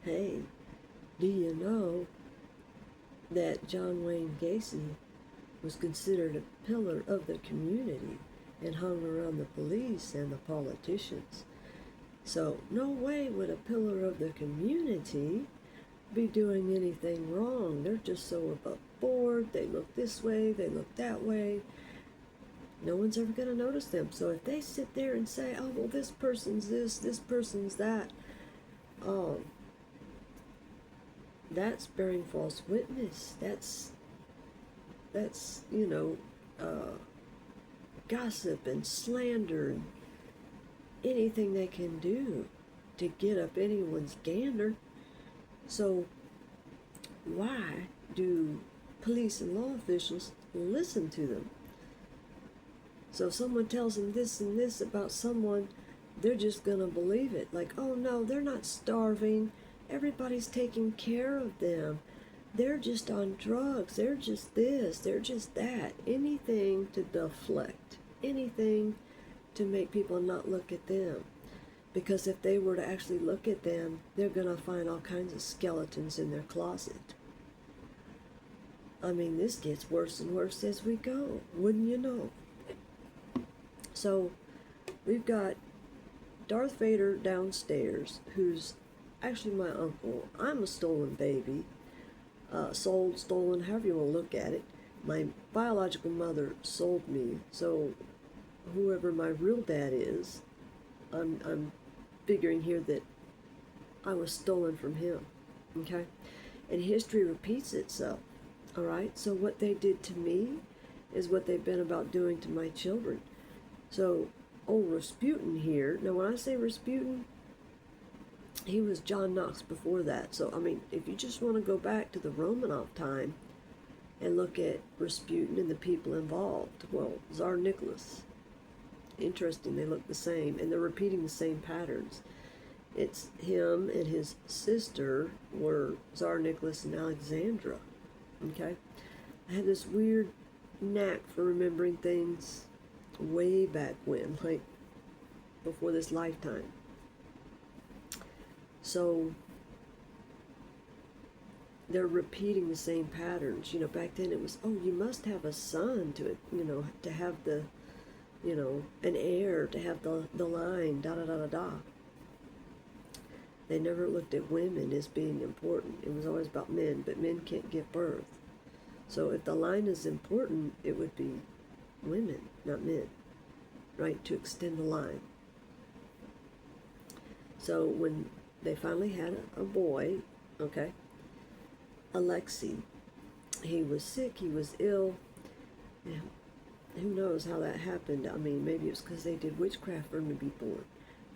Hey, do you know that John Wayne Gacy was considered a pillar of the community and hung around the police and the politicians? So no way would a pillar of the community be doing anything wrong. They're just so above board. They look this way, they look that way. No one's ever going to notice them. So if they sit there and say, oh, well, this person's this person's that, um, that's bearing false witness. That's gossip and slander and anything they can do to get up anyone's gander. So why do police and law officials listen to them? So if someone tells them this and this about someone, they're just going to believe it. Like, oh no, they're not starving. Everybody's taking care of them. They're just on drugs. They're just this. They're just that. Anything to deflect. Anything to make people not look at them. Because if they were to actually look at them, they're going to find all kinds of skeletons in their closet. I mean, this gets worse and worse as we go. Wouldn't you know? So, we've got Darth Vader downstairs, who's actually my uncle. I'm a stolen baby. Sold, stolen, however you want to look at it. My biological mother sold me. So, whoever my real dad is, I'm figuring here that I was stolen from him. Okay? And history repeats itself. Alright? So what they did to me is what they've been about doing to my children. So, old Rasputin here, now when I say Rasputin, he was John Knox before that. So, I mean, if you just want to go back to the Romanov time and look at Rasputin and the people involved, well, Tsar Nicholas. Interesting, they look the same, and they're repeating the same patterns. It's him and his sister were Tsar Nicholas and Alexandra. Okay? I had this weird knack for remembering things way back when, like before this lifetime. So they're repeating the same patterns. You know, back then it was, oh, you must have a son to, to have the, an heir, to have the line, da da da da da. They never looked at women as being important. It was always about men, but men can't give birth. So if the line is important, it would be women, not men, right, to extend the line. So when they finally had a boy, okay, Alexei, he was sick, he was ill, and who knows how that happened. I mean, maybe it was because they did witchcraft for him to be born.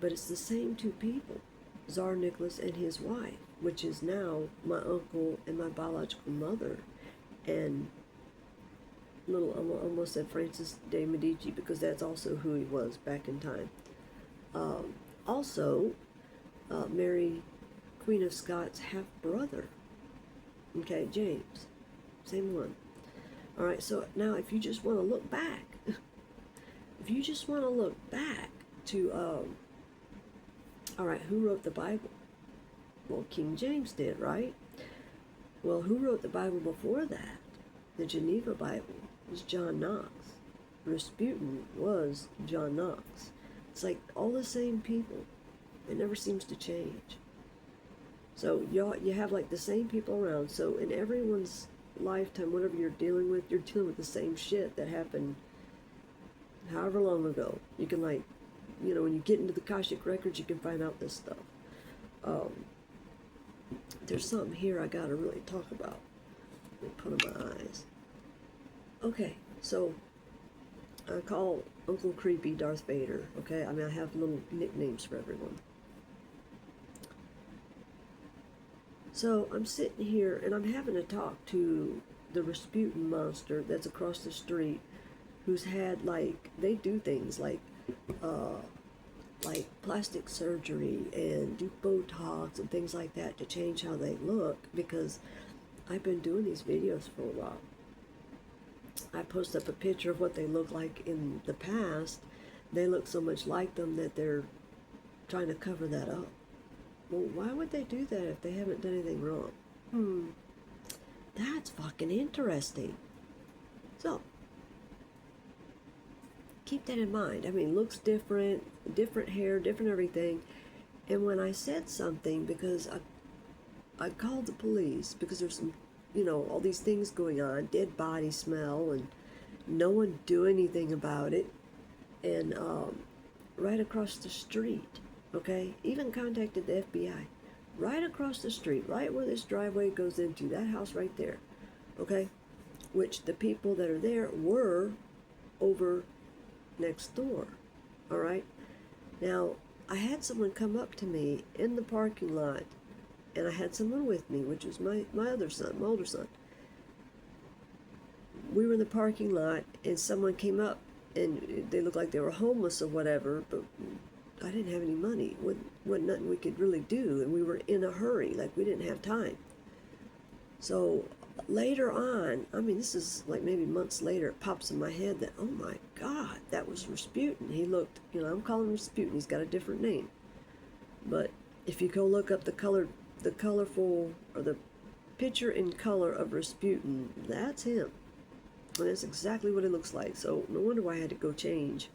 But it's the same two people, Tsar Nicholas and his wife, which is now my uncle and my biological mother, and I almost said Francis de Medici, because that's also who he was back in time. Also, Mary, Queen of Scots' half-brother. Okay, James. Same one. Alright, so now if you just want to look back, to, alright, who wrote the Bible? Well, King James did, right? Well, who wrote the Bible before that? The Geneva Bible was John Knox. Rasputin was John Knox. It's like all the same people. It never seems to change. So you have like the same people around. So in everyone's lifetime, whatever you're dealing with the same shit that happened however long ago. You can when you get into the Akashic records, you can find out this stuff. There's something here I gotta really talk about. Let me put on my eyes. Okay, so I call Uncle Creepy Darth Vader, okay? I mean, I have little nicknames for everyone. So I'm sitting here and I'm having to talk to the Rasputin monster that's across the street, who's had, they do things like plastic surgery and do Botox and things like that to change how they look, because I've been doing these videos for a while. I post up a picture of what they look like in the past. They look so much like them that they're trying to cover that up. Well, why would they do that if they haven't done anything wrong? That's fucking interesting. So, keep that in mind. I mean, looks different, different hair, different everything. And when I said something, because I called the police because there's some, all these things going on, dead body smell, and no one do anything about it. And right across the street, okay, even contacted the FBI. Right across the street, right where this driveway goes into, that house right there, okay, which the people that are there were over next door, all right? Now, I had someone come up to me in the parking lot, and I had someone with me, which was my other son, my older son. We were in the parking lot, and someone came up, and they looked like they were homeless or whatever, but I didn't have any money. Wasn't nothing we could really do, and we were in a hurry, like we didn't have time. So later on, I mean, this is like maybe months later, it pops in my head that, oh my God, that was Rasputin. He looked, I'm calling him Rasputin. He's got a different name. But if you go look up the colorful, or the picture in color of Rasputin, that's him. And that's exactly what it looks like. So no wonder why I had to go change,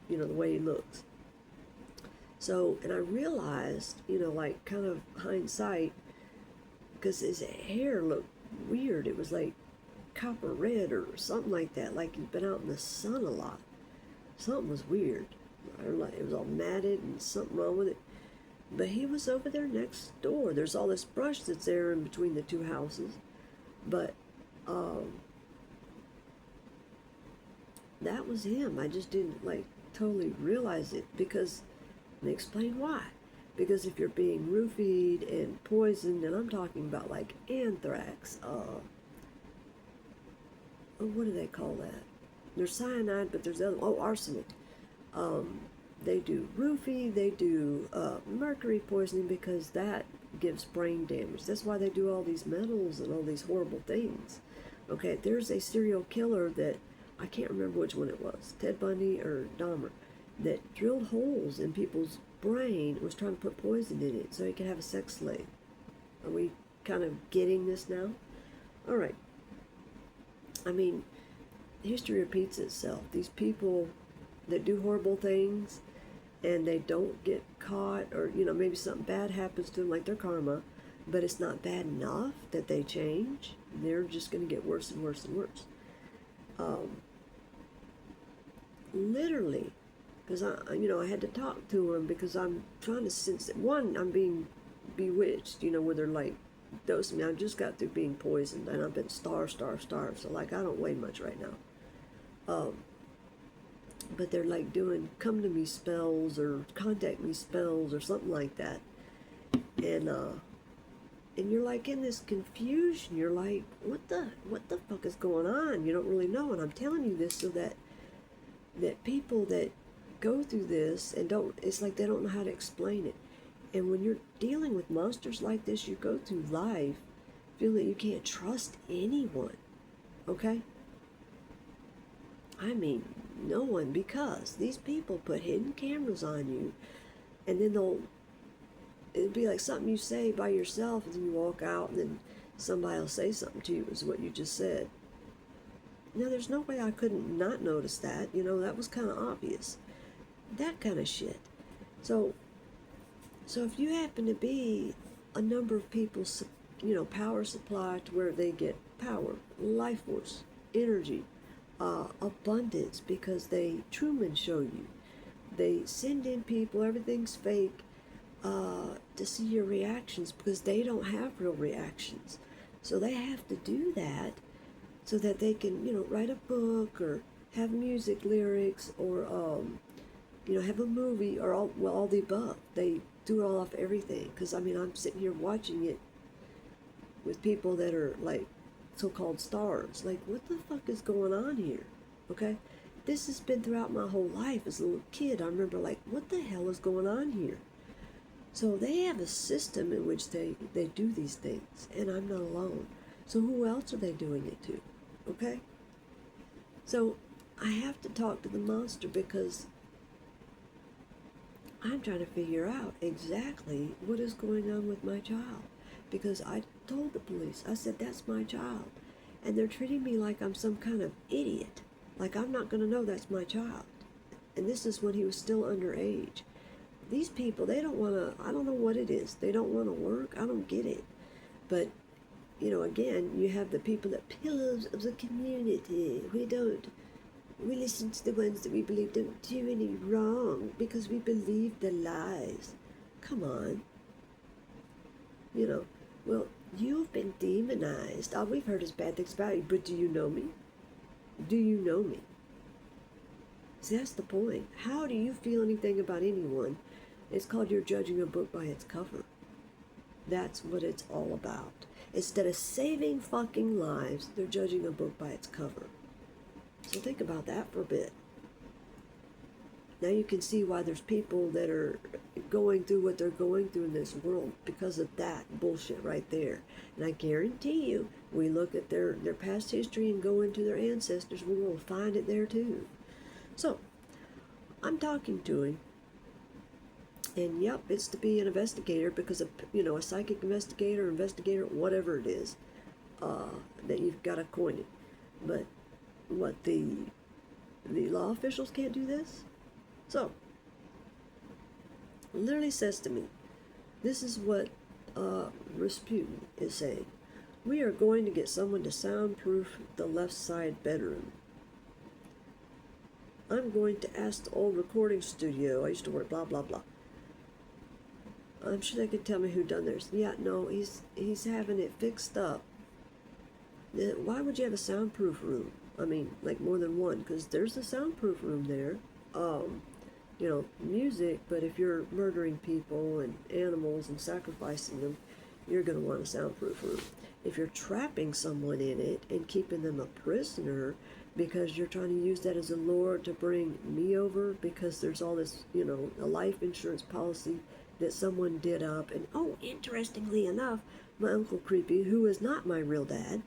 the way he looks. So, and I realized, like kind of hindsight, because his hair looked weird. It was like copper red or something like that, like he'd been out in the sun a lot. Something was weird. It was all matted and something wrong with it. But he was over there next door. There's all this brush that's there in between the two houses. But that was him. I just didn't totally realize it, because, and explain why. Because if you're being roofied and poisoned, and I'm talking about like anthrax, what do they call that? There's cyanide, but there's arsenic. They do roofie, they do mercury poisoning, because that gives brain damage. That's why they do all these metals and all these horrible things. Okay, there's a serial killer that, I can't remember which one it was, Ted Bundy or Dahmer, that drilled holes in people's brain, was trying to put poison in it so he could have a sex slave. Are we kind of getting this now? All right. I mean, history repeats itself. These people that do horrible things and they don't get caught, or maybe something bad happens to them, like their karma, but it's not bad enough that they change. They're just going to get worse and worse and worse. Literally, because I had to talk to him, because I'm trying to sense that, one, I'm being bewitched, where they're like dosing me. I just got through being poisoned, and I've been starved, so I don't weigh much right now. But they're like doing come to me spells or contact me spells or something like that, and you're like in this confusion. You're like, what the fuck is going on? You don't really know, and I'm telling you this so that people that go through this and it's like they don't know how to explain it. And when you're dealing with monsters like this, you go through life feeling that you can't trust anyone, okay? I mean, no one, because these people put hidden cameras on you, and then it'll be like something you say by yourself, and then you walk out, and then somebody will say something to you, is what you just said. Now, there's no way I couldn't not notice that. That was kind of obvious. That kind of shit. So if you happen to be a number of people's, power supply to where they get power, life force, energy, abundance, because they Truman show you. They send in people, everything's fake, to see your reactions, because they don't have real reactions. So they have to do that so that they can, write a book or have music lyrics or, have a movie or all the above. They do it all off everything. Because, I'm sitting here watching it with people that are like so-called stars. Like, what the fuck is going on here? Okay? This has been throughout my whole life. As a little kid, I remember like, what the hell is going on here? So they have a system in which they do these things, and I'm not alone. So who else are they doing it to? Okay? So I have to talk to the monster, because I'm trying to figure out exactly what is going on with my child. Because I told the police, I said, that's my child. And they're treating me like I'm some kind of idiot. Like I'm not going to know that's my child. And this is when he was still underage. These people, they don't want to, I don't know what it is. They don't want to work. I don't get it. But, again, you have the people that pillars of the community. We listen to the ones that we believe don't do any wrong because we believe the lies. Come on. Well, you've been demonized. All we've heard is bad things about you, but do you know me? Do you know me? See, that's the point. How do you feel anything about anyone? It's called you're judging a book by its cover. That's what it's all about. Instead of saving fucking lives, they're judging a book by its cover. So think about that for a bit. Now you can see why there's people that are going through what they're going through in this world because of that bullshit right there. And I guarantee you, we look at their past history and go into their ancestors, we will find it there too. So, I'm talking to him. And yep, it's to be an investigator because a psychic investigator, whatever it is, that you've got to coin it. But what, the law officials can't do this? So, literally says to me, this is what Rasputin is saying. We are going to get someone to soundproof the left side bedroom. I'm going to ask the old recording studio. I used to work, blah, blah, blah. I'm sure they could tell me who done theirs. Yeah, no, he's having it fixed up. Why would you have a soundproof room? I mean, like more than one, because there's a soundproof room there. Music, but if you're murdering people and animals and sacrificing them, you're going to want a soundproof room. If you're trapping someone in it and keeping them a prisoner because you're trying to use that as a lure to bring me over because there's all this, a life insurance policy that someone did up. And, interestingly enough, my Uncle Creepy, who is not my real dad,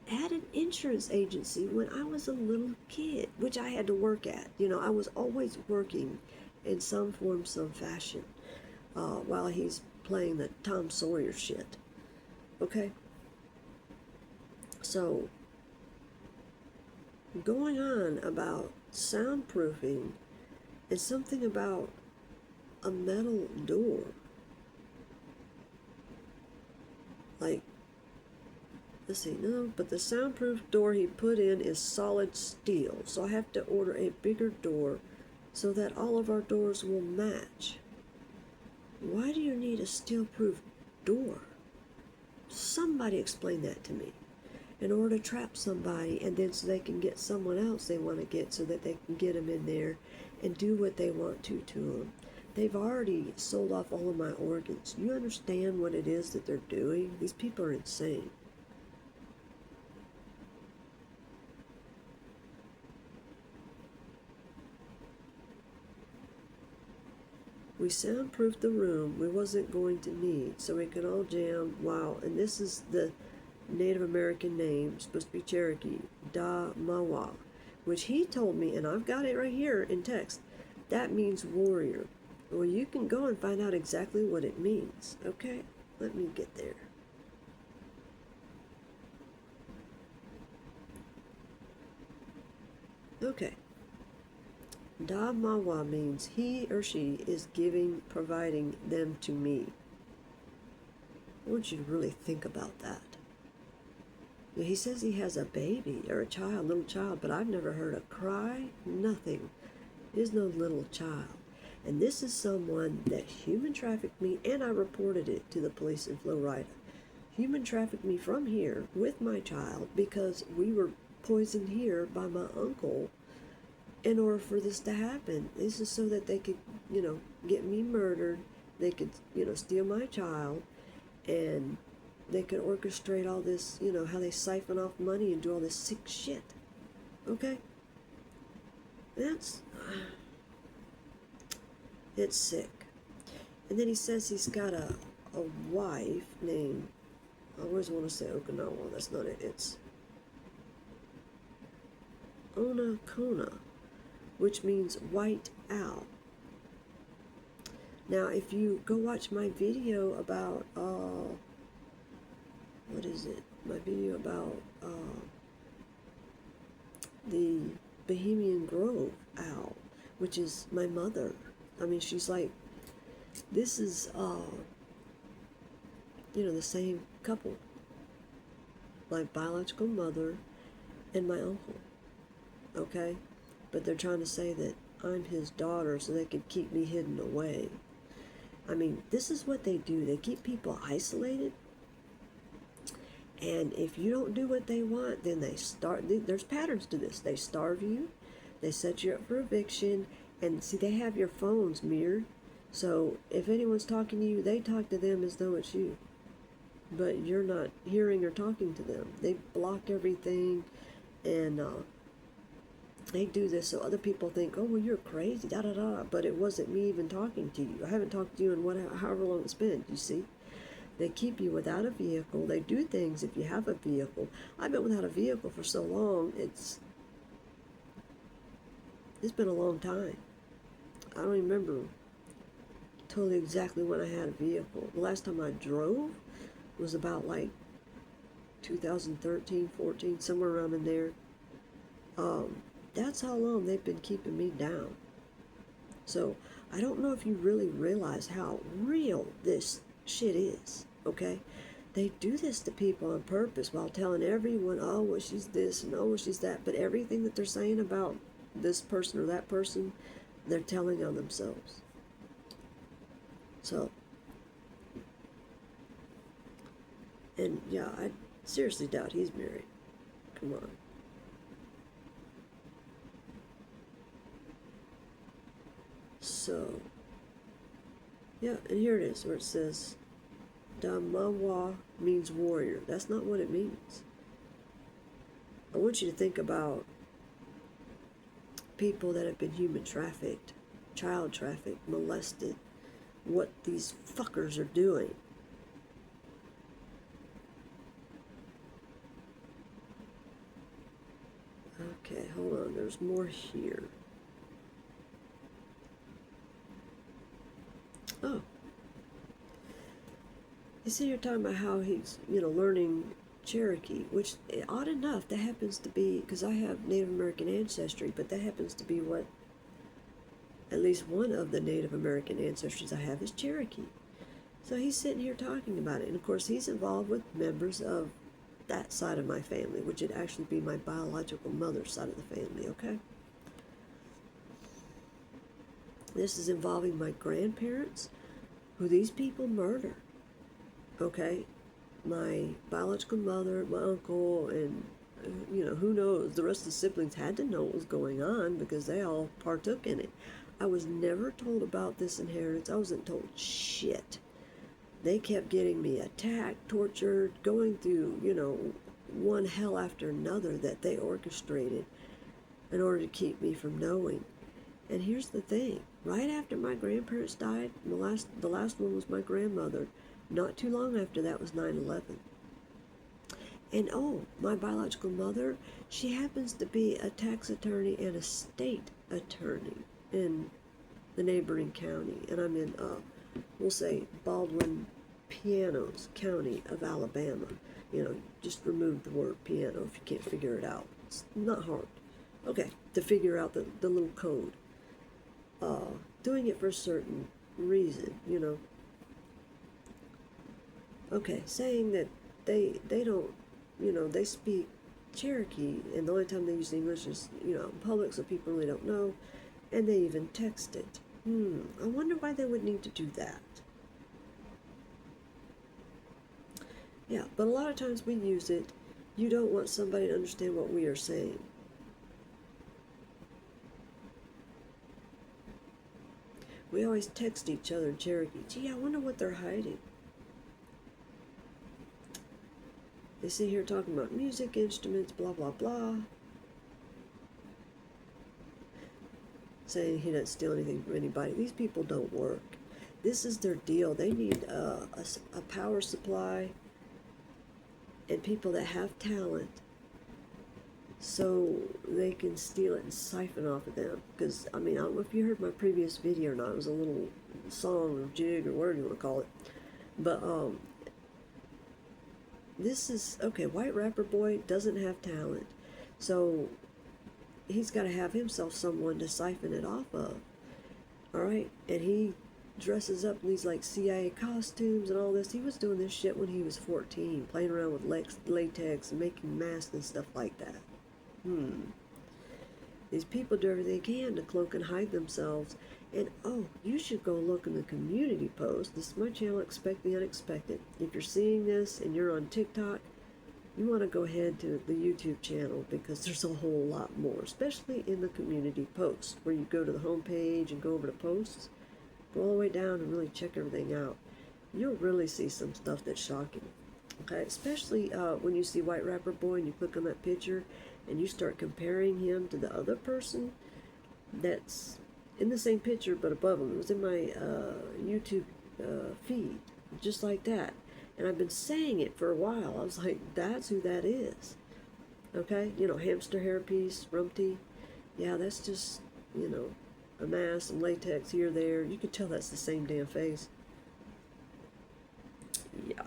had an insurance agency when I was a little kid, which I had to work at. I was always working in some form, some fashion, while he's playing the Tom Sawyer shit. Okay? So, going on about soundproofing is something about a metal door. Like, let's see, no, but the soundproof door he put in is solid steel, so I have to order a bigger door so that all of our doors will match. Why do you need a steel-proof door? Somebody explain that to me. In order to trap somebody, and then so they can get someone else they want to get so that they can get them in there and do what they want to them. They've already sold off all of my organs. You understand what it is that they're doing? These people are insane. We soundproofed the room we wasn't going to need so we could all jam. Wow, and this is the Native American name, supposed to be Cherokee, Da Mawa, which he told me, and I've got it right here in text, that means warrior. Well, you can go and find out exactly what it means. Okay, let me get there. Okay. Da Mawa means he or she is providing them to me. I want you to really think about that. He says he has a baby or a little child, but I've never heard a cry, nothing. There's no little child. And this is someone that human trafficked me, and I reported it to the police in Florida. Human trafficked me from here with my child because we were poisoned here by my uncle in order for this to happen. This is so that they could, get me murdered. They could, steal my child, and they could orchestrate all this, how they siphon off money and do all this sick shit. Okay? It's sick. And then he says he's got a wife named, I always want to say Okinawa, that's not it, it's Onakona, which means white owl. Now, if you go watch my video about, what is it? My video about the Bohemian Grove owl, which is my mother. I mean, she's like, this is, the same couple. My biological mother and my uncle. Okay? But they're trying to say that I'm his daughter so they could keep me hidden away. I mean, this is what they do. They keep people isolated. And if you don't do what they want, then there's patterns to this. They starve you. They set you up for eviction. And see, they have your phones mirrored. So if anyone's talking to you, they talk to them as though it's you. But you're not hearing or talking to them. They block everything. And they do this so other people think, oh, well, you're crazy, da-da-da. But it wasn't me even talking to you. I haven't talked to you in however long it's been, you see. They keep you without a vehicle. They do things if you have a vehicle. I've been without a vehicle for so long, it's been a long time. I don't even remember totally exactly when I had a vehicle. The last time I drove was about like 2013, 14, somewhere around in there. That's how long they've been keeping me down. So I don't know if you really realize how real this shit is, okay? They do this to people on purpose while telling everyone, oh, well, she's this and oh, well, she's that. But everything that they're saying about this person or that person, they're telling on themselves. So, and yeah, I seriously doubt he's married. Come on. So, yeah, and here it is where it says, Damawa means warrior. That's not what it means. I want you to think about people that have been human trafficked, child trafficked, molested, what these fuckers are doing. Okay, hold on, there's more here. Oh. You see, you're talking about how he's, learning Cherokee, which, odd enough, that happens to be, because I have Native American ancestry, but that happens to be what, at least one of the Native American ancestries I have is Cherokee. So he's sitting here talking about it. And of course, he's involved with members of that side of my family, which would actually be my biological mother's side of the family, okay? This is involving my grandparents, who these people murdered, okay? My biological mother, my uncle, and, who knows? The rest of the siblings had to know what was going on because they all partook in it. I was never told about this inheritance. I wasn't told shit. They kept getting me attacked, tortured, going through, one hell after another that they orchestrated in order to keep me from knowing. And here's the thing. Right after my grandparents died, the last one was my grandmother. Not too long after that was 9/11. And my biological mother, she happens to be a tax attorney and a state attorney in the neighboring county. And I'm in, we'll say, Baldwin Pianos County of Alabama. Just remove the word piano if you can't figure it out. It's not hard. Okay, to figure out the little code. Doing it for a certain reason, Okay, saying that they don't, they speak Cherokee, and the only time they use English is, in public, so people really don't know, and they even text it. I wonder why they would need to do that. Yeah, but a lot of times we use it. You don't want somebody to understand what we are saying. We always text each other in Cherokee. Gee, I wonder what they're hiding. They sit here talking about music instruments, blah, blah, blah. Saying he doesn't steal anything from anybody. These people don't work. This is their deal. They need a power supply and people that have talent so they can steal it and siphon off of them. Because, I mean, I don't know if you heard my previous video or not. It was a little song or jig or whatever you want to call it. But, this is, okay, white rapper boy doesn't have talent. So, he's got to have himself someone to siphon it off of. Alright? And he dresses up in these, like, CIA costumes and all this. He was doing this shit when he was 14, playing around with latex and making masks and stuff like that. These people do everything they can to cloak and hide themselves. And, oh, you should go look in the community post. This is my channel, Expect the Unexpected. If you're seeing this and you're on TikTok, you want to go ahead to the YouTube channel, because there's a whole lot more, especially in the community post, where you go to the home page and go over to posts, go all the way down and really check everything out. You'll really see some stuff that's shocking. Okay, especially when you see White Rapper Boy and you click on that picture and you start comparing him to the other person that's in the same picture but above him. It was in my YouTube feed, just like that. And I've been saying it for a while. I was like, that's who that is. Okay? You know, hamster hairpiece, rumty. Yeah, that's just, you know, a mask and latex here, there. You can tell that's the same damn face. Yeah.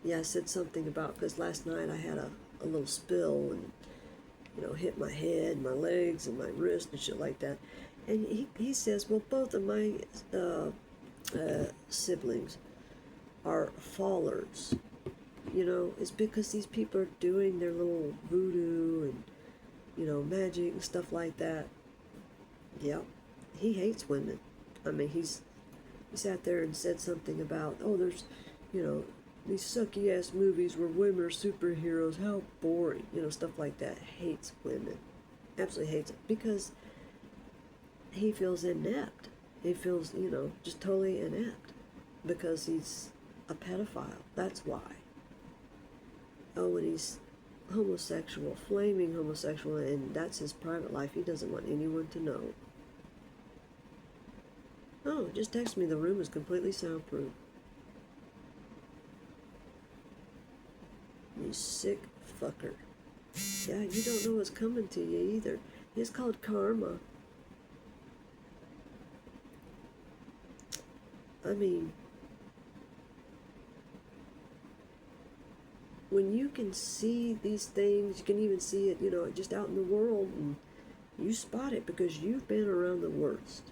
Yeah, I said something about, because last night I had a little spill and, you know, hit my head, my legs, and my wrist and shit like that. And he says, well, both of my siblings are fallers. You know, it's because these people are doing their little voodoo and, you know, magic and stuff like that. Yep. He hates women. I mean, he sat there and said something about, oh, there's, you know, these sucky ass movies where women are superheroes, how boring, you know, stuff like that. Hates women. Absolutely hates it. Because he feels inept. He feels, you know, just totally inept. Because he's a pedophile. That's why. Oh, and he's homosexual, flaming homosexual, and that's his private life. He doesn't want anyone to know. Oh, just text me, the room is completely soundproof. You sick fucker. Yeah, you don't know what's coming to you either. It's called karma. I mean, when you can see these things, you can even see it, you know, just out in the world, and you spot it because you've been around the worst.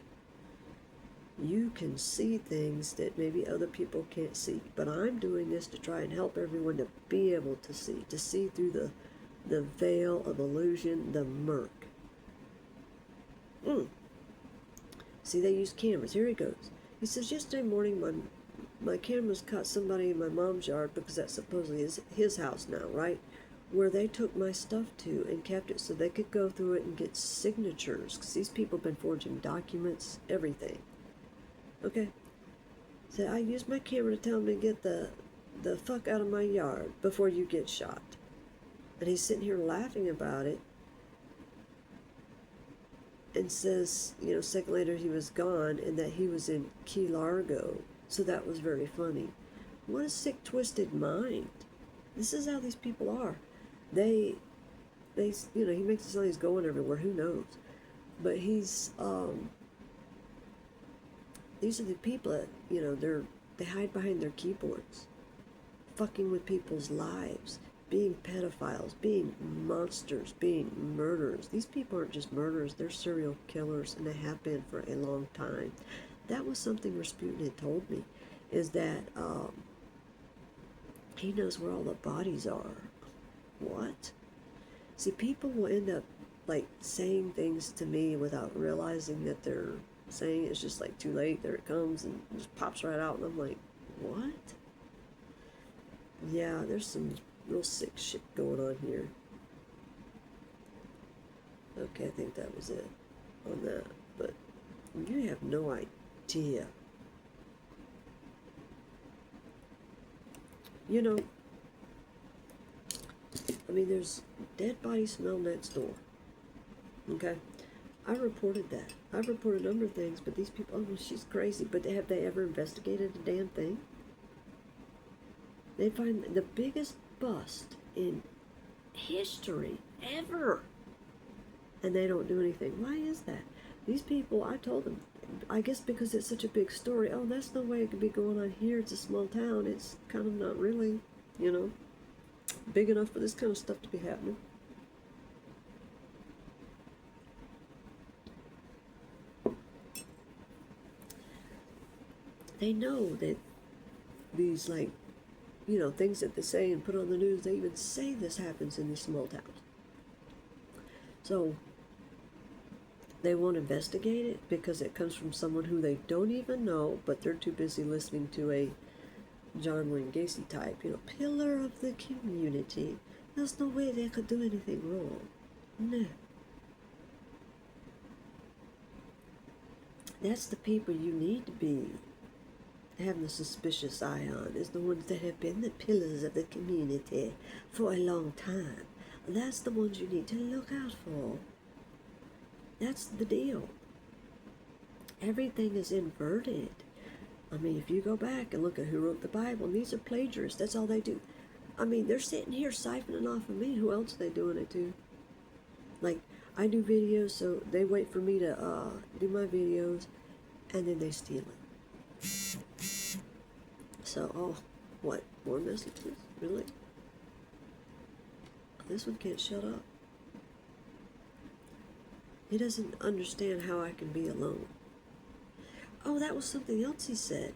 You can see things that maybe other people can't see. But I'm doing this to try and help everyone to be able to see through the veil of illusion, the murk. See, they use cameras. Here he goes. He says, yesterday morning my cameras caught somebody in my mom's yard, because that supposedly is his house now, right? Where they took my stuff to and kept it so they could go through it and get signatures. Because these people have been forging documents, everything. Okay? So I used my camera to tell him to get the fuck out of my yard before you get shot. And he's sitting here laughing about it. And says, you know, a second later he was gone and that he was in Key Largo. So that was very funny. What a sick, twisted mind. This is how these people are. They, you know, he makes it sound like he's going everywhere. Who knows? But he's, these are the people that, you know, they hide behind their keyboards, fucking with people's lives, being pedophiles, being monsters, being murderers. These people aren't just murderers, they're serial killers, and they have been for a long time. That was something Rasputin had told me, is that he knows where all the bodies are. What? See, people will end up, like, saying things to me without realizing that they're saying it. It's just like too late, there it comes, and it just pops right out, and I'm like, what? Yeah, there's some real sick shit going on here. Okay, I think that was it on that, but you have no idea. You know, I mean, there's dead body smell next door. Okay? I reported that. I've reported a number of things, but these people, oh, she's crazy. But have they ever investigated a damn thing? They find the biggest bust in history ever, and they don't do anything. Why is that? These people, I told them, I guess because it's such a big story, oh, that's no way it could be going on here. It's a small town. It's kind of not really, big enough for this kind of stuff to be happening. They know that these, things that they say and put on the news, they even say this happens in these small towns. So they won't investigate it because it comes from someone who they don't even know, but they're too busy listening to a John Wayne Gacy type, pillar of the community. There's no way they could do anything wrong. No. That's the people you need to be having a suspicious eye on, is the ones that have been the pillars of the community for a long time. That's the ones you need to look out for. That's the deal. Everything is inverted. I mean, if you go back and look at who wrote the Bible, and these are plagiarists, that's all they do. I mean, they're sitting here siphoning off of me. Who else are they doing it to? Like, I do videos, so they wait for me to do my videos, and then they steal it. So, what? More messages? Really? This one can't shut up. He doesn't understand how I can be alone. Oh, that was something else he said.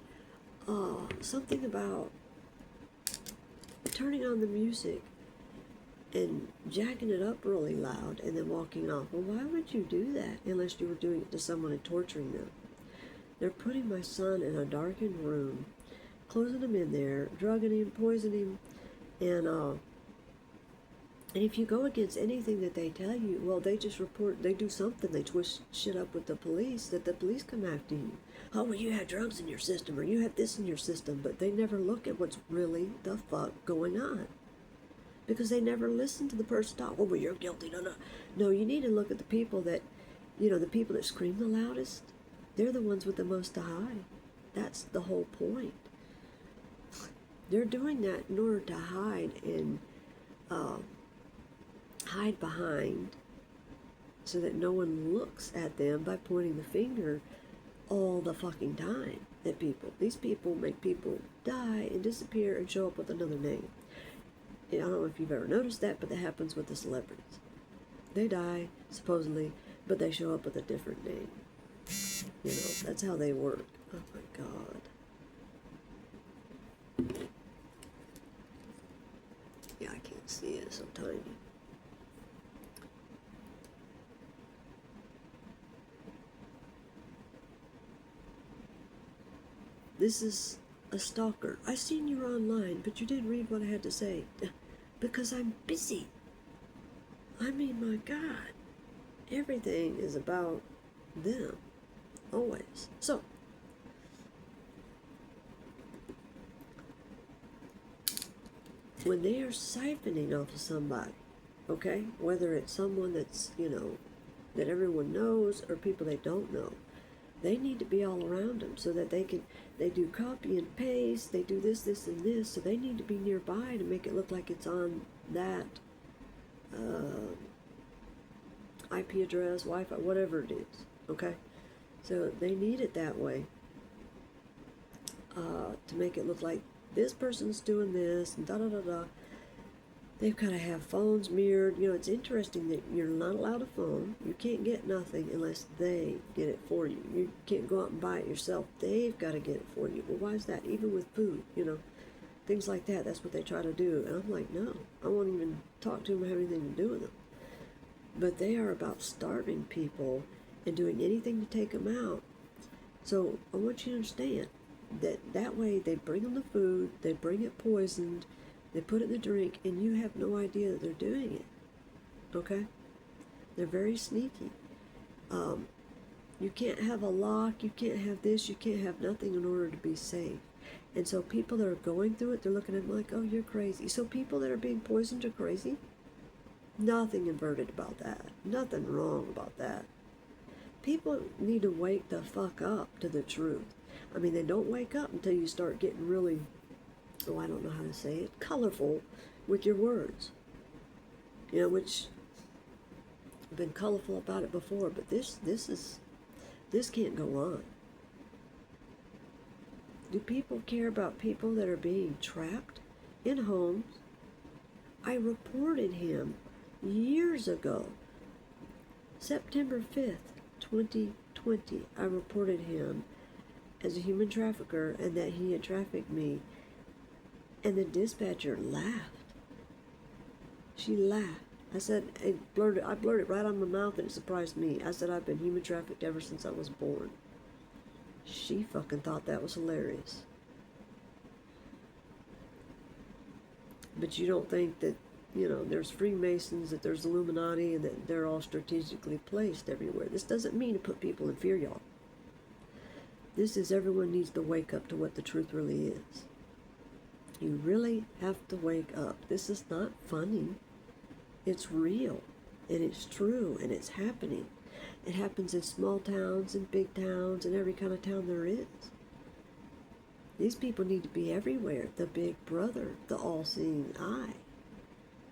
Something about turning on the music and jacking it up really loud and then walking off. Well, why would you do that unless you were doing it to someone and torturing them? They're putting my son in a darkened room, closing him in there, drugging him, poisoning him, and if you go against anything that they tell you, well, they just report, they do something, they twist shit up with the police, that the police come after you. Oh, well, you had drugs in your system, or you had this in your system, but they never look at what's really the fuck going on. Because they never listen to the person talk, oh, well, you're guilty, no, you need to look at the people that, the people that scream the loudest, they're the ones with the most to hide. That's the whole point. They're doing that in order to hide and, hide behind so that no one looks at them by pointing the finger all the fucking time at people. These people make people die and disappear and show up with another name. And I don't know if you've ever noticed that, but that happens with the celebrities. They die, supposedly, but they show up with a different name. That's how they work. Oh my God. Yeah, I can't see it, it's so tiny. This is a stalker. I seen you online, but you didn't read what I had to say. Because I'm busy. I mean, my God. Everything is about them. Always. So, when they are siphoning off of somebody, okay, whether it's someone that's, that everyone knows or people they don't know, they need to be all around them so that they do copy and paste, they do this, and this, so they need to be nearby to make it look like it's on that IP address, Wi-Fi, whatever it is, okay? So they need it that way to make it look like this person's doing this, and da-da-da-da. They've got to have phones mirrored. It's interesting that you're not allowed a phone. You can't get nothing unless they get it for you. You can't go out and buy it yourself. They've got to get it for you. Well, why is that? Even with food, things like that. That's what they try to do. And I'm like, no, I won't even talk to them or have anything to do with them. But they are about starving people and doing anything to take them out. So I want you to understand that way they bring them the food, they bring it poisoned, they put it in the drink, and you have no idea that they're doing it. Okay? They're very sneaky. You can't have a lock, you can't have this, you can't have nothing in order to be safe. And so people that are going through it, they're looking at them like, oh, you're crazy. So people that are being poisoned are crazy? Nothing inverted about that. Nothing wrong about that. People need to wake the fuck up to the truth. I mean, they don't wake up until you start getting really oh, I don't know how to say it, colorful with your words. You know, which I've been colorful about it before, but this can't go on. Do people care about people that are being trapped in homes? I reported him years ago, September 5th, 2020. I reported him as a human trafficker and that he had trafficked me. And the dispatcher laughed. She laughed. I said, I blurted right out of my mouth, and it surprised me. I said, I've been human trafficked ever since I was born. She fucking thought that was hilarious. But you don't think that, you know, there's Freemasons, that there's Illuminati, and that they're all strategically placed everywhere. This doesn't mean to put people in fear, y'all. This is everyone needs to wake up to what the truth really is. You really have to wake up. This is not funny. It's real, and it's true, and it's happening. It happens in small towns and big towns and every kind of town there is. These people need to be everywhere. The big brother, the all-seeing eye.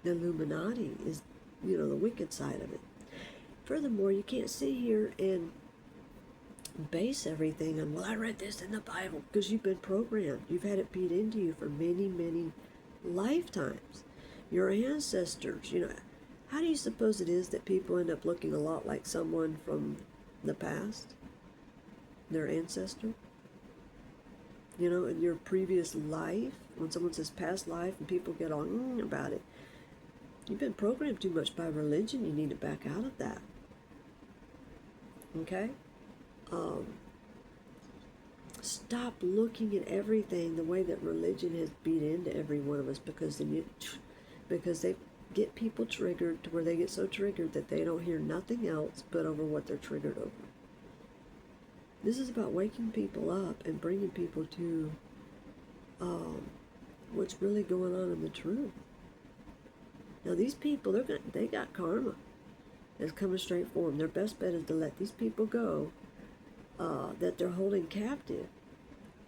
The Illuminati is, you know, the wicked side of it. Furthermore, you can't sit here and base everything on, well, I read this in the Bible, because you've been programmed. You've had it beat into you for many, many lifetimes. Your ancestors, you know, how do you suppose it is that people end up looking a lot like someone from the past? Their ancestor? You know, in your previous life, when someone says past life and people get on about it, you've been programmed too much by religion. You need to back out of that. Okay? Stop looking at everything the way that religion has beat into every one of us, because they get people triggered to where they get so triggered that they don't hear nothing else but over what they're triggered over. This is about waking people up and bringing people to what's really going on in the truth. Now these people, they got karma that's coming straight for them. Their best bet is to let these people go that they're holding captive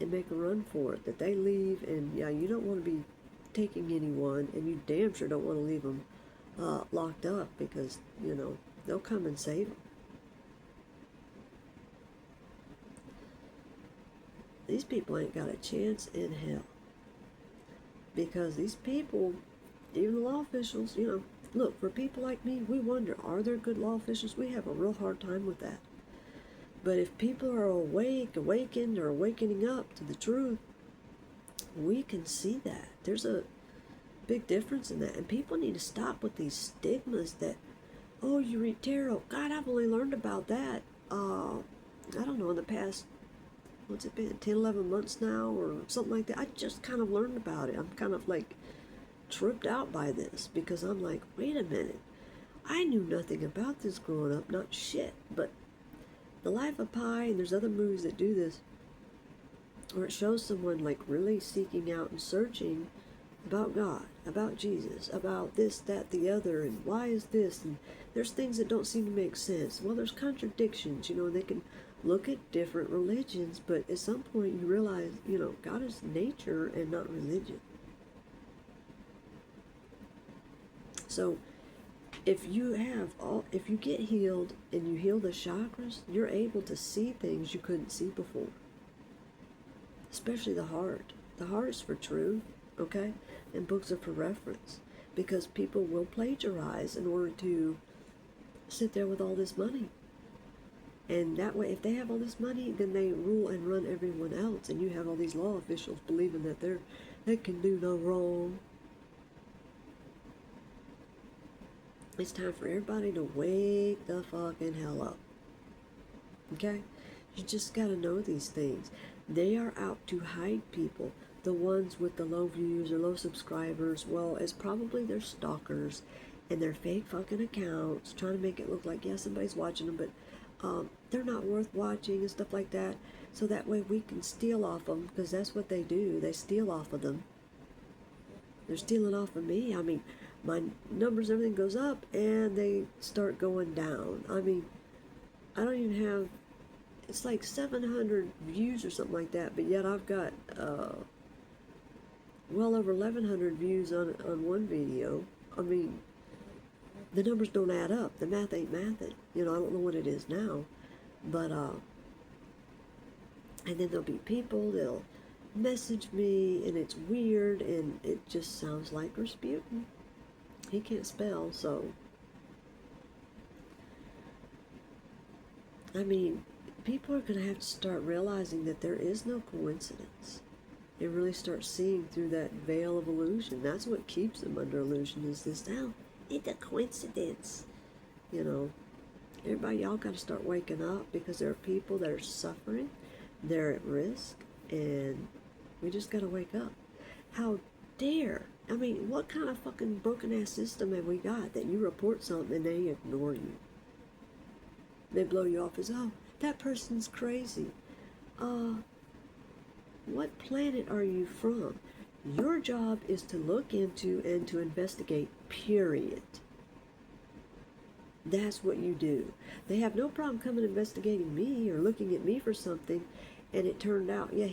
and make a run for it. That they leave, and yeah, you don't want to be taking anyone, and you damn sure don't want to leave them locked up, because, you know, they'll come and save them. These people ain't got a chance in hell, because these people, even the law officials, you know, look, for people like me, we wonder, are there good law officials? We have a real hard time with that. But if people are awakened, or awakening up to the truth, we can see that. There's a big difference in that. And people need to stop with these stigmas that, oh, you read tarot. God, I've only learned about that, I don't know, in the past, what's it been, 10, 11 months now, or something like that. I just kind of learned about it. I'm kind of like tripped out by this, because I'm like, wait a minute. I knew nothing about this growing up, not shit. But The Life of Pi, and there's other movies that do this, where it shows someone like really seeking out and searching about God, about Jesus, about this, that, the other, and why is this, and there's things that don't seem to make sense. Well, there's contradictions, you know, and they can look at different religions, but at some point you realize, you know, God is nature and not religion. So if you get healed and you heal the chakras, you're able to see things you couldn't see before. Especially the heart. The heart is for truth, okay? And books are for reference. Because people will plagiarize in order to sit there with all this money. And that way, if they have all this money, then they rule and run everyone else. And you have all these law officials believing that they can do no wrong. It's time for everybody to wake the fucking hell up. Okay? You just gotta know these things. They are out to hide people. The ones with the low views or low subscribers, well, it's probably their stalkers and their fake fucking accounts trying to make it look like, yeah, somebody's watching them, but they're not worth watching and stuff like that. So that way we can steal off them, because that's what they do. They steal off of them. They're stealing off of me. I mean, my numbers, everything goes up, and they start going down. I mean, I don't even have, it's like 700 views or something like that, but yet I've got well over 1,100 views on one video. I mean, the numbers don't add up. The math ain't mathing. You know, I don't know what it is now. But, and then there'll be people, they'll message me, and it's weird, and it just sounds like Rasputin. He can't spell, so. I mean, people are going to have to start realizing that there is no coincidence. They really start seeing through that veil of illusion. That's what keeps them under illusion, is this now. It's a coincidence. You know, everybody, y'all got to start waking up, because there are people that are suffering. They're at risk, and we just got to wake up. How dare? I mean, what kind of fucking broken-ass system have we got that you report something and they ignore you? They blow you off as, oh, that person's crazy. What planet are you from? Your job is to look into and to investigate, period. That's what you do. They have no problem coming investigating me or looking at me for something, and it turned out, yeah,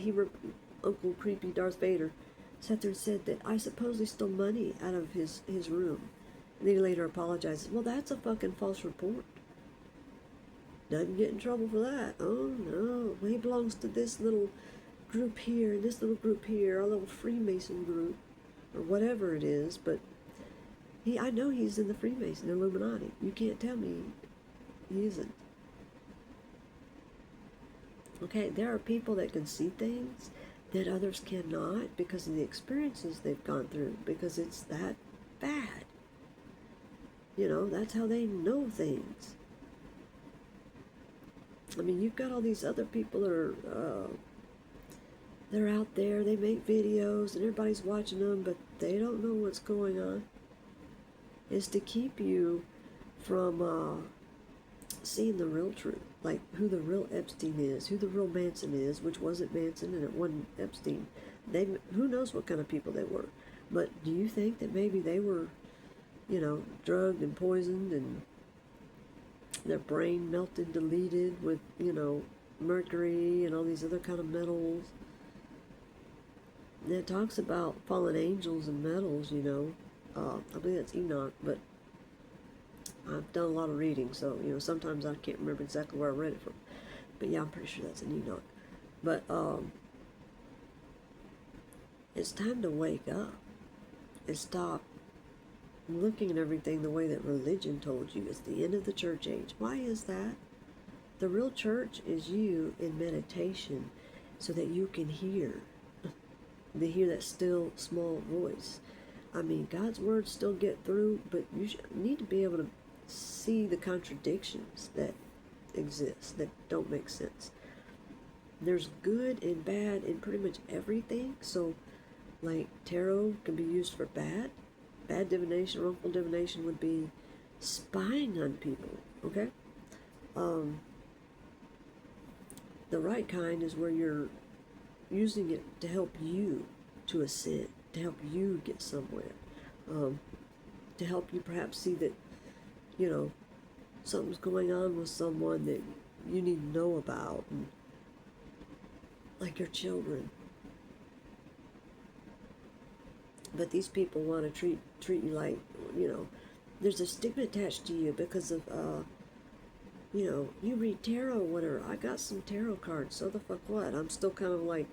Uncle Creepy Darth Vader sat there and said that I supposedly stole money out of his room. And then he later apologizes. Well, that's a fucking false report. Doesn't get in trouble for that. Oh, no. Well, he belongs to this little group here, and this little group here, our little Freemason group, or whatever it is, but I know he's in the Freemason Illuminati. You can't tell me he isn't. Okay, there are people that can see things that others cannot because of the experiences they've gone through, because it's that bad. You know, that's how they know things. I mean, you've got all these other people that are, they're out there, they make videos, and everybody's watching them, but they don't know what's going on. It's to keep you from seeing the real truth, like who the real Epstein is, who the real Manson is, which wasn't Manson and it wasn't Epstein. Who knows what kind of people they were. But do you think that maybe they were, you know, drugged and poisoned and their brain melted, deleted with, you know, mercury and all these other kind of metals? And it talks about fallen angels and metals, you know. I believe that's Enoch, but I've done a lot of reading, so, you know, sometimes I can't remember exactly where I read it from. But yeah, I'm pretty sure that's an Enoch. But it's time to wake up and stop looking at everything the way that religion told you. It's the end of the church age. Why is that? The real church is you in meditation so that you can hear that still small voice. I mean, God's words still get through, but you need to be able to see the contradictions that exist, that don't make sense. There's good and bad in pretty much everything. So, like, tarot can be used for bad. Bad divination, wrongful divination would be spying on people, okay? The right kind is where you're using it to help you to ascend, to help you get somewhere, to help you perhaps see that, you know, something's going on with someone that you need to know about, and like your children. But these people want to treat you like, you know, there's a stigma attached to you because of, you know, you read tarot or whatever. I got some tarot cards, so the fuck what? I'm still kind of like,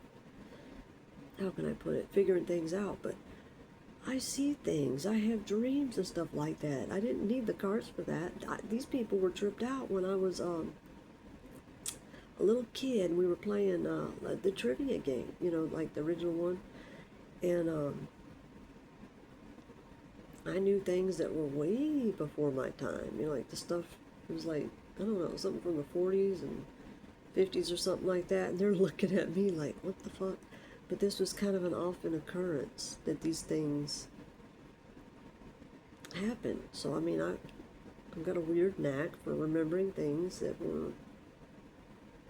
how can I put it, figuring things out, but I see things, I have dreams and stuff like that. I didn't need the cards for that. These people were tripped out when I was a little kid. We were playing the trivia game, you know, like the original one, and I knew things that were way before my time, you know, like the stuff, it was like, I don't know, something from the 40s and 50s or something like that, and they're looking at me like, what the fuck? But this was kind of an often occurrence that these things happen. So, I mean, I've got a weird knack for remembering things that were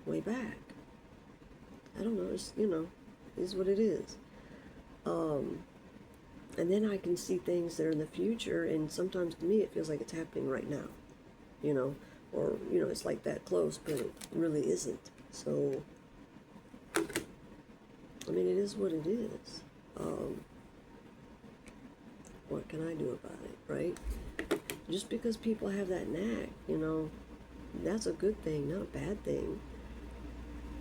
way back. I don't know, it's, you know, is what it is. And then I can see things that are in the future, and sometimes to me it feels like it's happening right now, you know, or, you know, it's like that close, but it really isn't. So, I mean, it is what it is. what can I do about it, right? Just because people have that knack, that's a good thing, not a bad thing.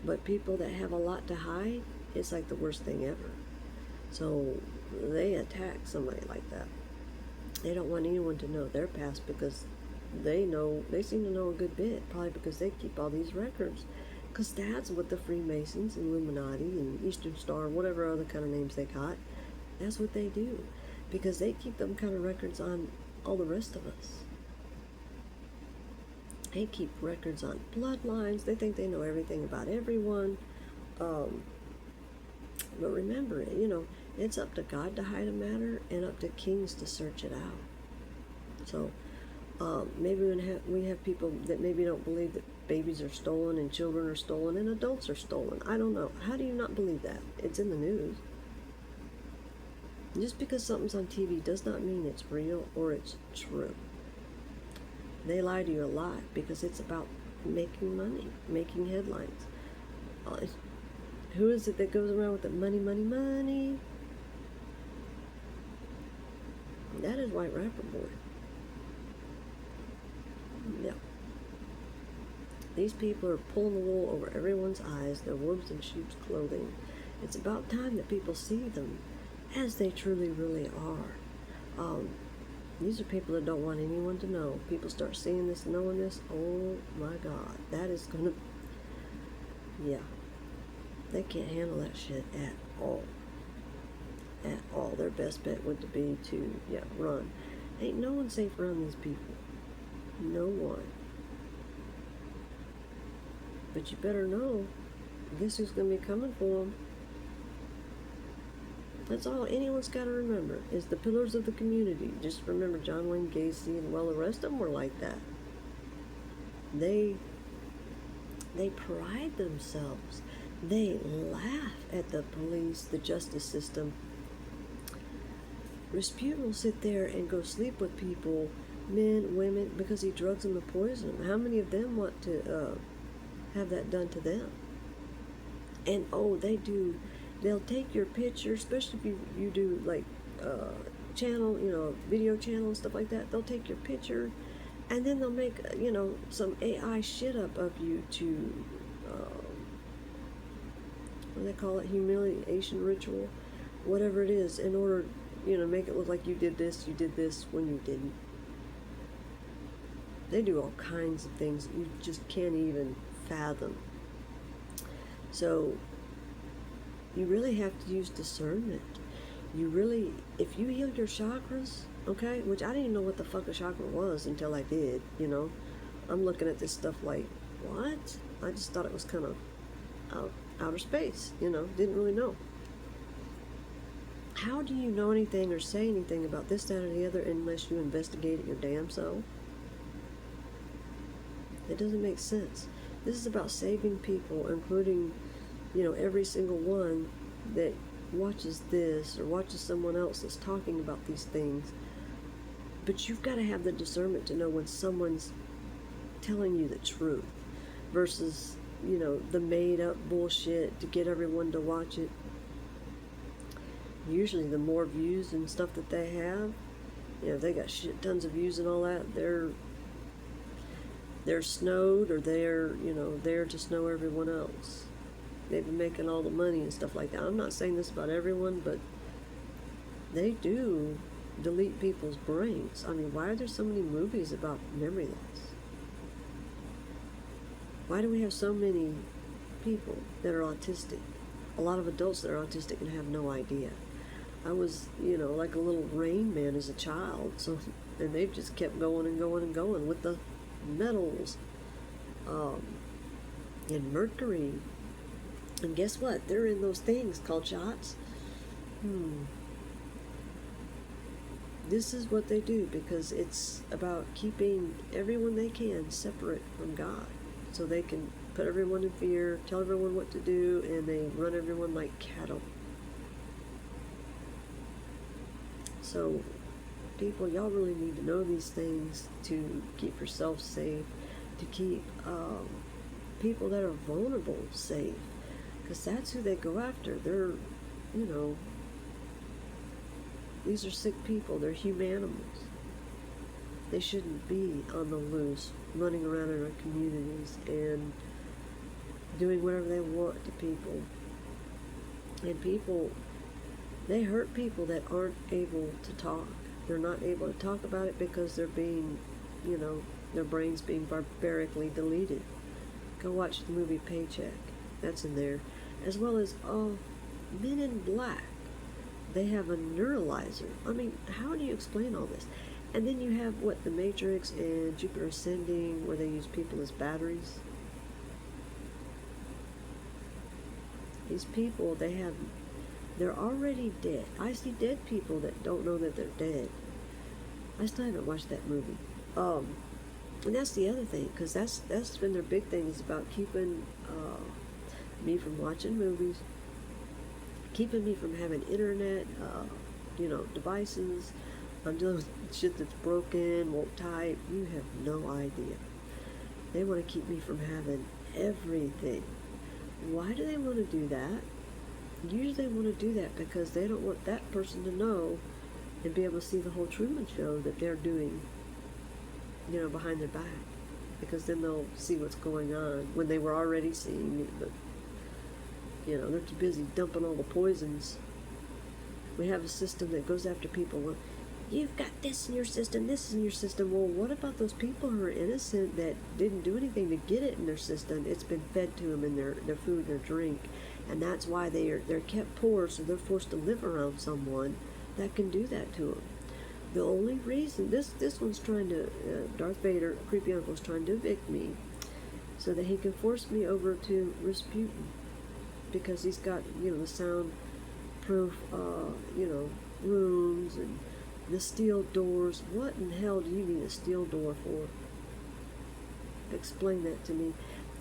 But people that have a lot to hide, it's like the worst thing ever. So they attack somebody like that. They don't want anyone to know their past because they seem to know a good bit, probably because they keep all these records. Because that's what the Freemasons, Illuminati, and Eastern Star, whatever other kind of names they got, that's what they do. Because they keep them kind of records on all the rest of us. They keep records on bloodlines. They think they know everything about everyone. But remember, it's up to God to hide a matter and up to kings to search it out. So maybe we have people that maybe don't believe that babies are stolen and children are stolen and adults are stolen. I don't know. How do you not believe that? It's in the news. Just because something's on TV does not mean it's real or it's true. They lie to you a lot because it's about making money, making headlines. Who is it that goes around with the money, money, money? That is White Rapper Boy. Yeah. These people are pulling the wool over everyone's eyes. They're wolves in sheep's clothing. It's about time that people see them as they truly, really are. These are people that don't want anyone to know. People start seeing this, knowing this. Oh my God, that is gonna. Yeah, they can't handle that shit at all. At all. Their best bet would be to run. Ain't no one safe around these people. No one. But you better know. Guess who's gonna be coming for them? That's all anyone's got to remember is the pillars of the community. Just remember John Wayne Gacy and the rest of them were like that. They pride themselves. They laugh at the police, the justice system. Rasputin will sit there and go sleep with people, men, women, because he drugs them and poisons them. How many of them want to have that done to them? And they do. They'll take your picture, especially if you do like channel, video channel and stuff like that. They'll take your picture, and then they'll make some AI shit up of you to what do they call it, humiliation ritual, whatever it is, in order make it look like you did this when you didn't. They do all kinds of things that you just can't even fathom. So you really have to use discernment. If you heal your chakras, okay, which I didn't even know what the fuck a chakra was until I did, I'm looking at this stuff like, what? I just thought it was kind of outer space, didn't really know. How do you know anything or say anything about this, that, or the other unless you investigate it your damn self? It doesn't make sense. This is about saving people, including every single one that watches this or watches someone else that's talking about these things. But you've got to have the discernment to know when someone's telling you the truth versus, the made up bullshit to get everyone to watch it. Usually the more views and stuff that they have, if they got shit tons of views and all that, they're snowed, or they're, there to snow everyone else. They've been making all the money and stuff like that. I'm not saying this about everyone, but they do delete people's brains. I mean, why are there so many movies about memory loss? Why do we have so many people that are autistic? A lot of adults that are autistic and have no idea. I was, like a little Rain Man as a child, and they've just kept going and going and going with the metals and mercury. And guess what? They're in those things called shots. This is what they do because it's about keeping everyone they can separate from God. So they can put everyone in fear, tell everyone what to do, and they run everyone like cattle. So, people, y'all really need to know these things to keep yourself safe, to keep people that are vulnerable safe. Because that's who they go after. They're, These are sick people. They're humanimals. They shouldn't be on the loose, running around in our communities and doing whatever they want to people. And people, they hurt people that aren't able to talk. They're not able to talk about it because they're being, their brains being barbarically deleted. Go watch the movie Paycheck. That's in there. As well as, Men in Black. They have a neuralizer. I mean, how do you explain all this? And then you have, The Matrix and Jupiter Ascending, where they use people as batteries. These people, they're already dead. I see dead people that don't know that they're dead. I still haven't watched that movie. And that's the other thing, because that's been their big thing, is about keeping me from watching movies, keeping me from having internet, devices. I'm dealing with shit that's broken, won't type. You have no idea. They want to keep me from having everything. Why do they want to do that? Usually they want to do that because they don't want that person to know and be able to see the whole Truman Show that they're doing, behind their back. Because then they'll see what's going on when they were already seeing it. But, they're too busy dumping all the poisons. We have a system that goes after people. Well, you've got this in your system, this in your system. Well, what about those people who are innocent that didn't do anything to get it in their system? It's been fed to them in their food, their drink. And that's why they're kept poor, so they're forced to live around someone that can do that to them. The only reason, this one's trying to, Darth Vader, creepy uncle's trying to evict me so that he can force me over to Rasputin, because he's got, the soundproof, rooms and the steel doors. What in hell do you need a steel door for? Explain that to me.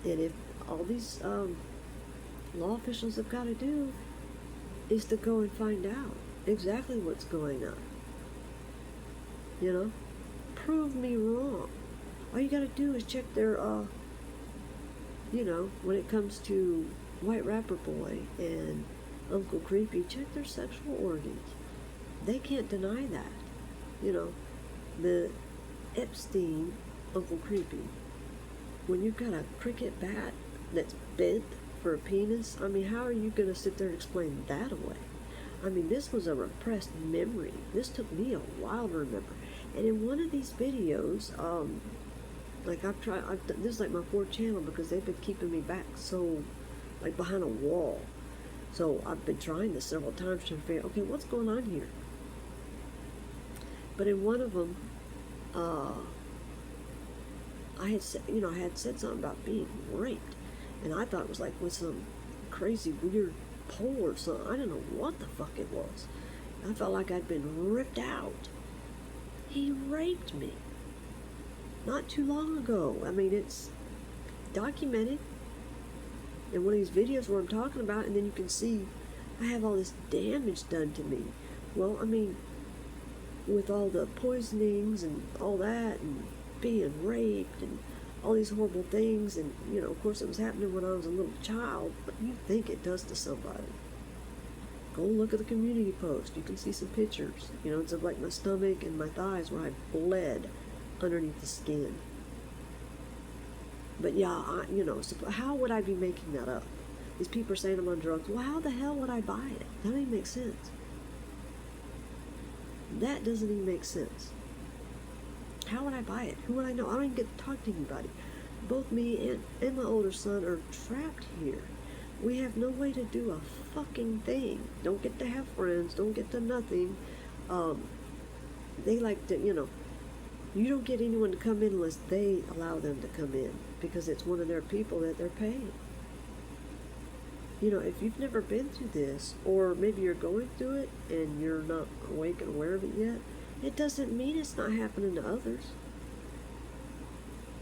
And if all these law officials have got to do is to go and find out exactly what's going on. Prove me wrong. All you got to do is check their, when it comes to White Rapper Boy and Uncle Creepy, check their sexual organs. They can't deny that. The Epstein, Uncle Creepy, when you've got a cricket bat that's bent for a penis, I mean, how are you going to sit there and explain that away? I mean, this was a repressed memory. This took me a while to remember. And in one of these videos, this is like my fourth channel because they've been keeping me back so, behind a wall. So I've been trying this several times to figure, okay, what's going on here? But in one of them, I had said something about being raped, and I thought it was with some crazy weird pole or something. I didn't know what the fuck it was. I felt like I'd been ripped out. He raped me not too long ago. I mean, it's documented in one of these videos where I'm talking about, and then you can see I have all this damage done to me. Well, I mean, with all the poisonings and all that, and being raped and all these horrible things, and of course it was happening when I was a little child, but you think it does to somebody. Go look at the community post. You can see some pictures. It's of my stomach and my thighs where I bled underneath the skin. But yeah, so how would I be making that up? These people are saying I'm on drugs. Well, how the hell would I buy it? That doesn't even make sense. That doesn't even make sense. How would I buy it? Who would I know? I don't even get to talk to anybody. Both me and my older son are trapped here. We have no way to do a fucking thing. Don't get to have friends. Don't get to nothing. They like to, you don't get anyone to come in unless they allow them to come in, because it's one of their people that they're paying. If you've never been through this, or maybe you're going through it and you're not awake and aware of it yet, it doesn't mean it's not happening to others.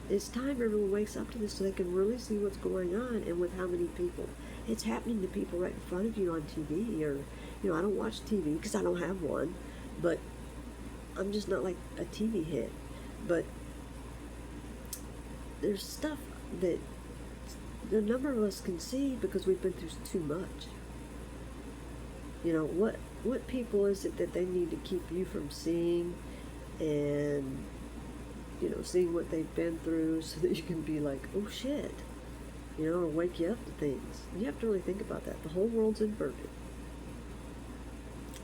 It's time everyone wakes up to this so they can really see what's going on and with how many people. It's happening to people right in front of you on TV, or, I don't watch TV because I don't have one, but I'm just not like a TV head. But there's stuff that the number of us can see because we've been through too much. what people is it that they need to keep you from seeing, and seeing what they've been through, so that you can be like, oh shit, or wake you up to things. You have to really think about that. The whole world's inverted.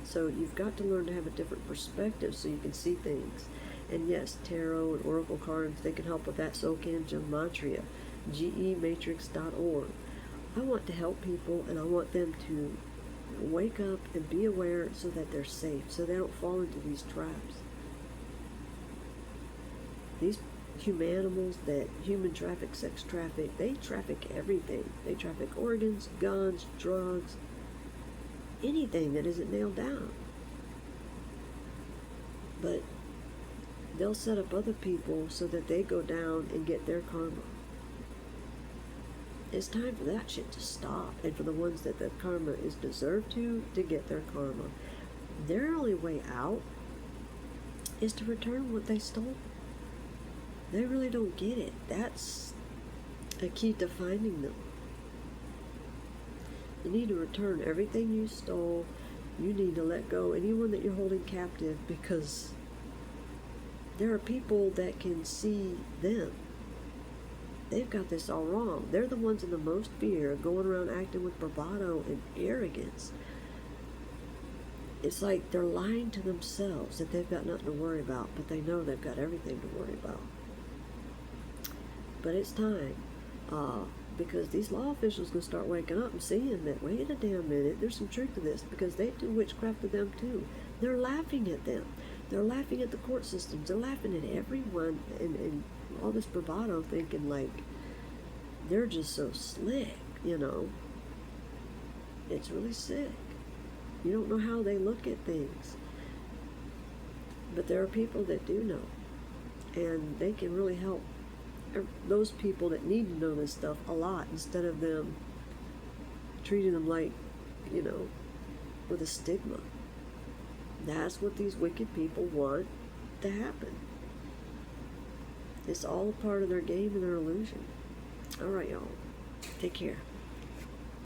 So you've got to learn to have a different perspective so you can see things. And yes, tarot and oracle cards, they can help with that. So can gematria, gematrix.org. I want to help people, and I want them to wake up and be aware so that they're safe, so they don't fall into these traps. These humanimals that human traffic, sex traffic, they traffic everything. They traffic organs, guns, drugs, anything that isn't nailed down. But they'll set up other people so that they go down and get their karma. It's time for that shit to stop, and for the ones that the karma is deserved to get their karma. Their only way out is to return what they stole. They really don't get it. That's a key to finding them. You need to return everything you stole. You need to let go anyone that you're holding captive, because there are people that can see them. They've got this all wrong. They're the ones in the most fear, going around acting with bravado and arrogance. It's like they're lying to themselves that they've got nothing to worry about, but they know they've got everything to worry about. But it's time, because these law officials are going to start waking up and seeing that, wait a damn minute, there's some truth to this, because they do witchcraft to them too. They're laughing at them. They're laughing at the court systems. They're laughing at everyone, and all this bravado, thinking like they're just so slick, It's really sick. You don't know how they look at things. But there are people that do know, and they can really help those people that need to know this stuff a lot, instead of them treating them like, with a stigma. That's what these wicked people want to happen. It's all a part of their game and their illusion. All right, y'all. Take care.